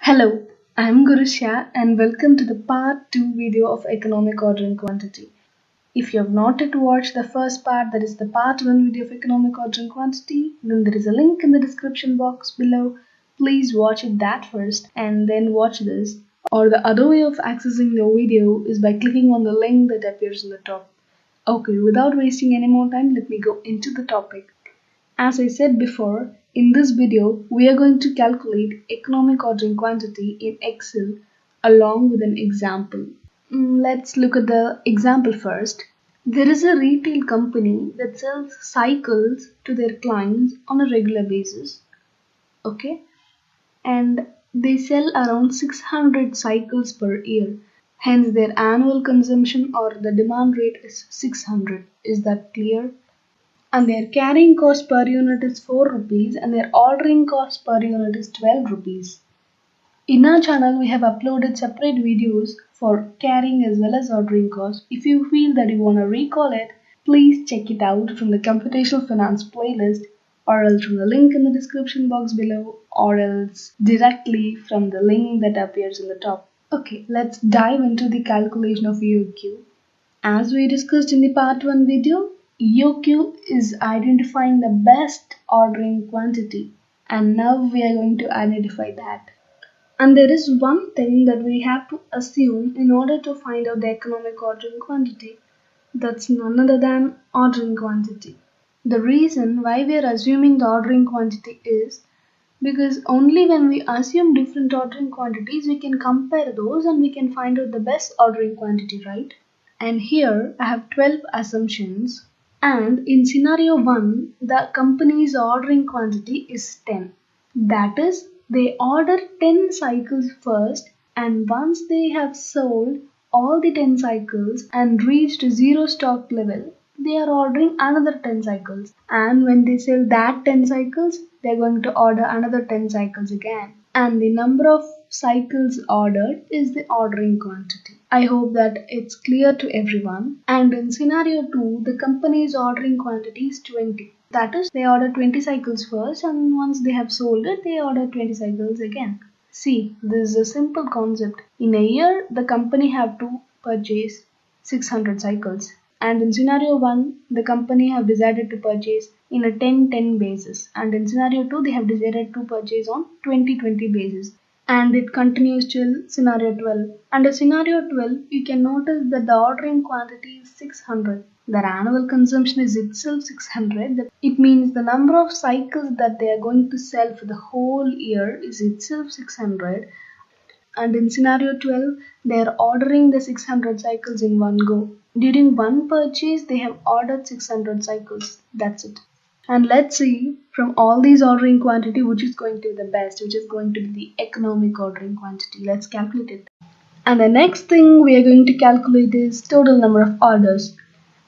Hello, I'm Gurusha and welcome to the part 2 video of economic order and quantity. If you have not yet watched the first part, that is the part 1 video of economic order and quantity, then there is a link in the description box below. Please watch it that first and then watch this. Or the other way of accessing the video is by clicking on the link that appears on the top. Okay, without wasting any more time, let me go into the topic. As I said before, in this video, we are going to calculate economic ordering quantity in Excel along with an example. Let's look at the example first. There is a retail company that sells cycles to their clients on a regular basis. Okay? And they sell around 600 cycles per year. Hence, their annual consumption or the demand rate is 600. Is that clear? And their carrying cost per unit is 4 rupees and their ordering cost per unit is 12 rupees. In our channel we have uploaded separate videos for carrying as well as ordering cost. If you feel that you want to recall it, please check it out from the computational finance playlist or else from the link in the description box below or else directly from the link that appears on the top. Okay, let's dive into the calculation of EOQ. As we discussed in the part 1 video, EOQ is identifying the best ordering quantity, and now we are going to identify that. And there is one thing that we have to assume in order to find out the economic ordering quantity. That's none other than ordering quantity. The reason why we are assuming the ordering quantity is because only when we assume different ordering quantities we can compare those and we can find out the best ordering quantity, right? And here I have 12 assumptions, and in scenario 1 the company's ordering quantity is 10. That is, they order 10 cycles first, and once they have sold all the 10 cycles and reached zero stock level, they are ordering another 10 cycles, and when they sell that 10 cycles they are going to order another 10 cycles again, and the number of cycles ordered is the ordering quantity. I hope that it's clear to everyone. And in scenario 2, the company's ordering quantity is 20. That is, they order 20 cycles first, and once they have sold it, they order 20 cycles again. See, this is a simple concept. In a year, the company have to purchase 600 cycles. And in scenario 1, the company have decided to purchase in a 10-10 basis. And in scenario 2, they have decided to purchase on 20-20 basis. And it continues till scenario 12. Under scenario 12, you can notice that the ordering quantity is 600. Their annual consumption is itself 600. It means the number of cycles that they are going to sell for the whole year is itself 600. And in scenario 12, they are ordering the 600 cycles in one go. During one purchase, they have ordered 600 cycles. That's it. And let's see from all these ordering quantity which is going to be the best, which is going to be the economic ordering quantity. Let's calculate it. And the next thing we are going to calculate is total number of orders.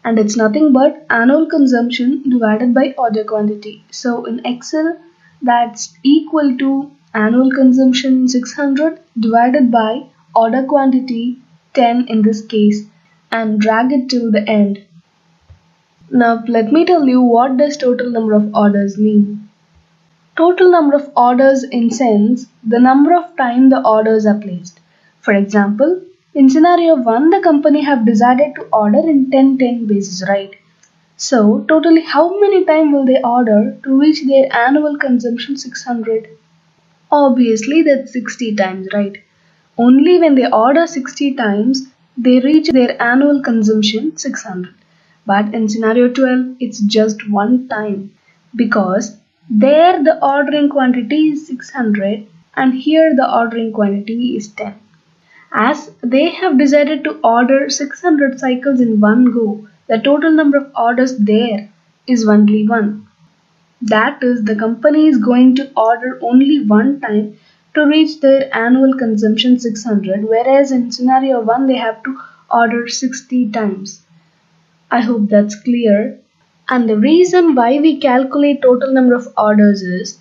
And it's nothing but annual consumption divided by order quantity. So in Excel, that's equal to annual consumption 600 divided by order quantity 10 in this case, and drag it till the end. Now let me tell you what does total number of orders mean. Total number of orders in sense the number of time the orders are placed. For example, in scenario 1 the company have decided to order in 10-10 basis, right? So totally how many time will they order to reach their annual consumption 600? Obviously that's 60 times, right? Only when they order 60 times they reach their annual consumption 600. But in scenario 12 it's just one time, because there the ordering quantity is 600 and here the ordering quantity is 10. As they have decided to order 600 cycles in one go, the total number of orders there is only one. That is, the company is going to order only one time to reach their annual consumption 600, whereas in scenario 1 they have to order 60 times. I hope that's clear. And the reason why we calculate total number of orders is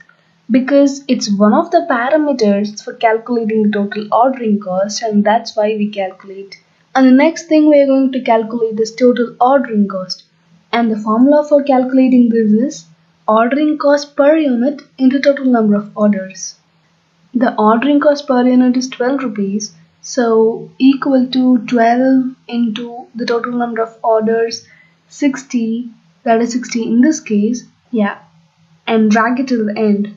because it's one of the parameters for calculating the total ordering cost, and that's why we calculate. And the next thing we are going to calculate is total ordering cost. And the formula for calculating this is ordering cost per unit into total number of orders. The ordering cost per unit is 12 rupees, so equal to 12 into the total number of orders, 60, that is 60 in this case, yeah, and drag it till the end.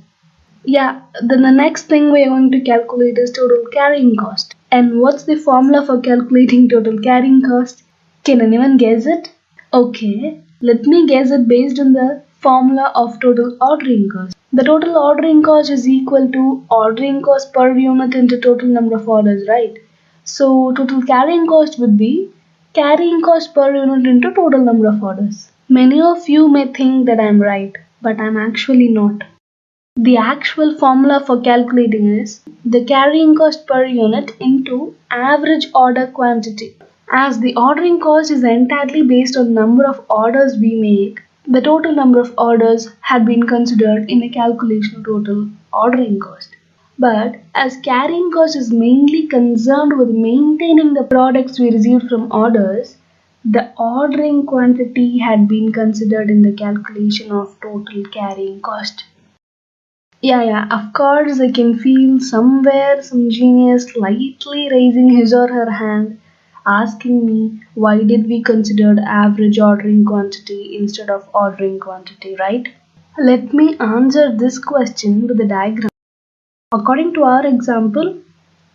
Yeah, then the next thing we are going to calculate is total carrying cost. And what's the formula for calculating total carrying cost? Can anyone guess it? Okay, let me guess it based on the formula of total ordering cost. The total ordering cost is equal to ordering cost per unit into total number of orders, right? So total carrying cost would be carrying cost per unit into total number of orders. Many of you may think that I'm right, but I'm actually not. The actual formula for calculating is the carrying cost per unit into average order quantity. As the ordering cost is entirely based on number of orders we make, the total number of orders had been considered in the calculation of total ordering cost. But as carrying cost is mainly concerned with maintaining the products we received from orders, the ordering quantity had been considered in the calculation of total carrying cost. Yeah, of course, I can feel somewhere some genius slightly raising his or her hand, asking me why did we consider average ordering quantity instead of ordering quantity, right? Let me answer this question with a diagram. According to our example,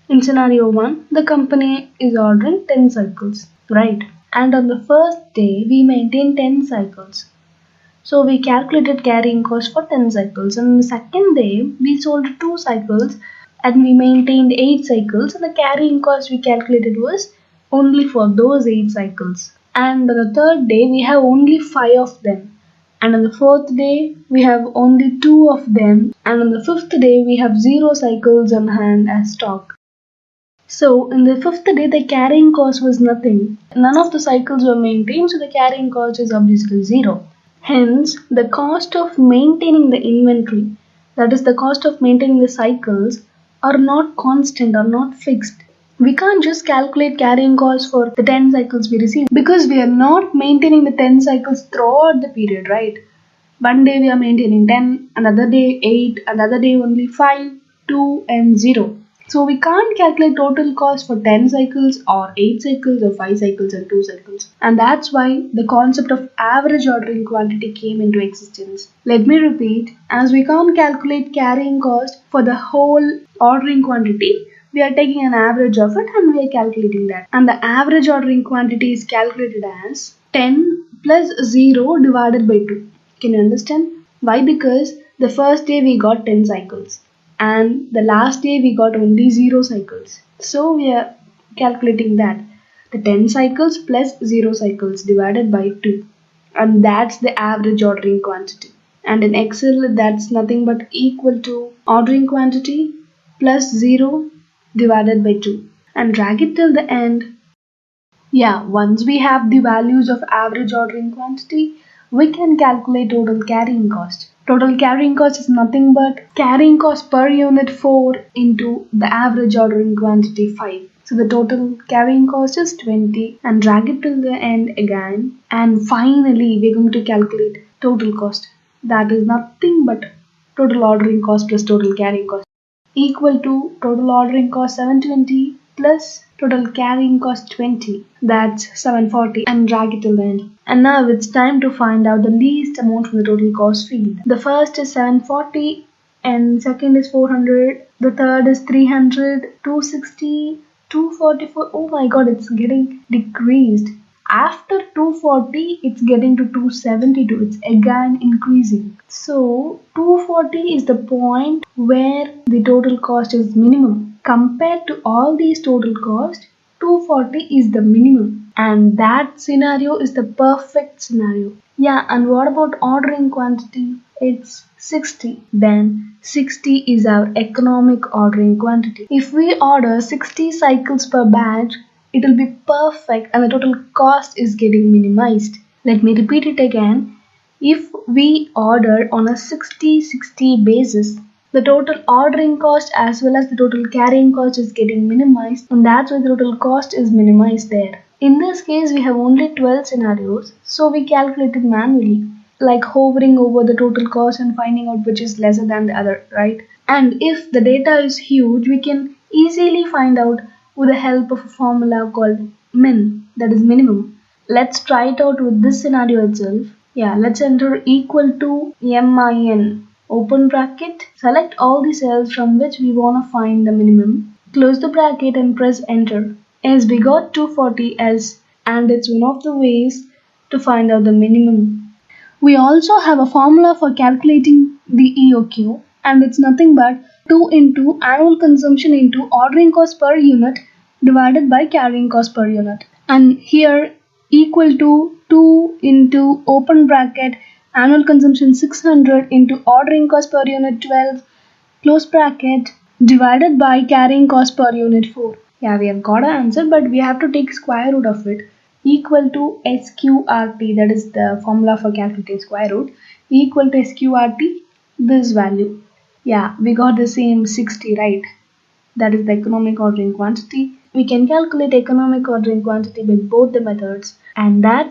in scenario 1, the company is ordering 10 cycles, right? And on the first day, we maintain 10 cycles. So we calculated carrying cost for 10 cycles, and on the second day we sold 2 cycles and we maintained 8 cycles, and the carrying cost we calculated was only for those 8 cycles. And on the third day we have only 5 of them, and on the fourth day we have only 2 of them, and on the fifth day we have 0 cycles on hand as stock. So in the fifth day the carrying cost was nothing. None of the cycles were maintained, so the carrying cost is obviously 0. Hence, the cost of maintaining the inventory, that is the cost of maintaining the cycles, are not constant or not fixed. We can't just calculate carrying costs for the 10 cycles we receive because we are not maintaining the 10 cycles throughout the period, right? One day we are maintaining 10, another day 8, another day only 5, 2 and 0. So we can't calculate total cost for 10 cycles or 8 cycles or 5 cycles and 2 cycles. And that's why the concept of average ordering quantity came into existence. Let me repeat, as we can't calculate carrying cost for the whole ordering quantity, we are taking an average of it and we are calculating that. And the average ordering quantity is calculated as 10 plus 0 divided by 2. Can you understand? Why? Because the first day we got 10 cycles and the last day we got only 0 cycles. So we are calculating that. The 10 cycles plus 0 cycles divided by 2. And that's the average ordering quantity. And in Excel that's nothing but equal to ordering quantity plus 0 divided by 2. And drag it till the end. Yeah, once we have the values of average ordering quantity, we can calculate total carrying cost. Total carrying cost is nothing but carrying cost per unit 4 into the average ordering quantity 5. So the total carrying cost is 20 and drag it till the end again. And finally, we're going to calculate total cost. That is nothing but total ordering cost plus total carrying cost equal to total ordering cost 720 plus total carrying cost 20, that's 740, and drag it till the end. And now it's time to find out the least amount from the total cost field. The first is 740 and second is 400, the third is 300, 260, 244. Oh my god, it's getting decreased. After 240, it's getting to 272. It's again increasing. So 240 is the point where the total cost is minimum. Compared to all these total cost, 240 is the minimum. And that scenario is the perfect scenario. Yeah, and what about ordering quantity? It's 60. Then 60 is our economic ordering quantity. If we order 60 cycles per batch, it will be perfect and the total cost is getting minimized. Let me repeat it again. If we order on a 60-60 basis, the total ordering cost as well as the total carrying cost is getting minimized, and that's why the total cost is minimized there. In this case, we have only 12 scenarios, so we calculated manually. like hovering over the total cost and finding out which is lesser than the other, right? And if the data is huge, we can easily find out with the help of a formula called min, that is minimum. Let's try it out with this scenario itself. Yeah, let's enter equal to min, open bracket, select all the cells from which we want to find the minimum, close the bracket and press enter. As we got 240 as, and it's one of the ways to find out the minimum. We also have a formula for calculating the EOQ, and it's nothing but 2 into annual consumption into ordering cost per unit divided by carrying cost per unit. And here equal to 2 into open bracket annual consumption 600 into ordering cost per unit 12 close bracket divided by carrying cost per unit 4. Yeah, we have got an answer, but we have to take square root of it. Equal to SQRT, that is the formula for calculating square root, equal to SQRT, this value. Yeah, we got the same 60, right? That is the economic ordering quantity. We can calculate economic ordering quantity with both the methods, and that's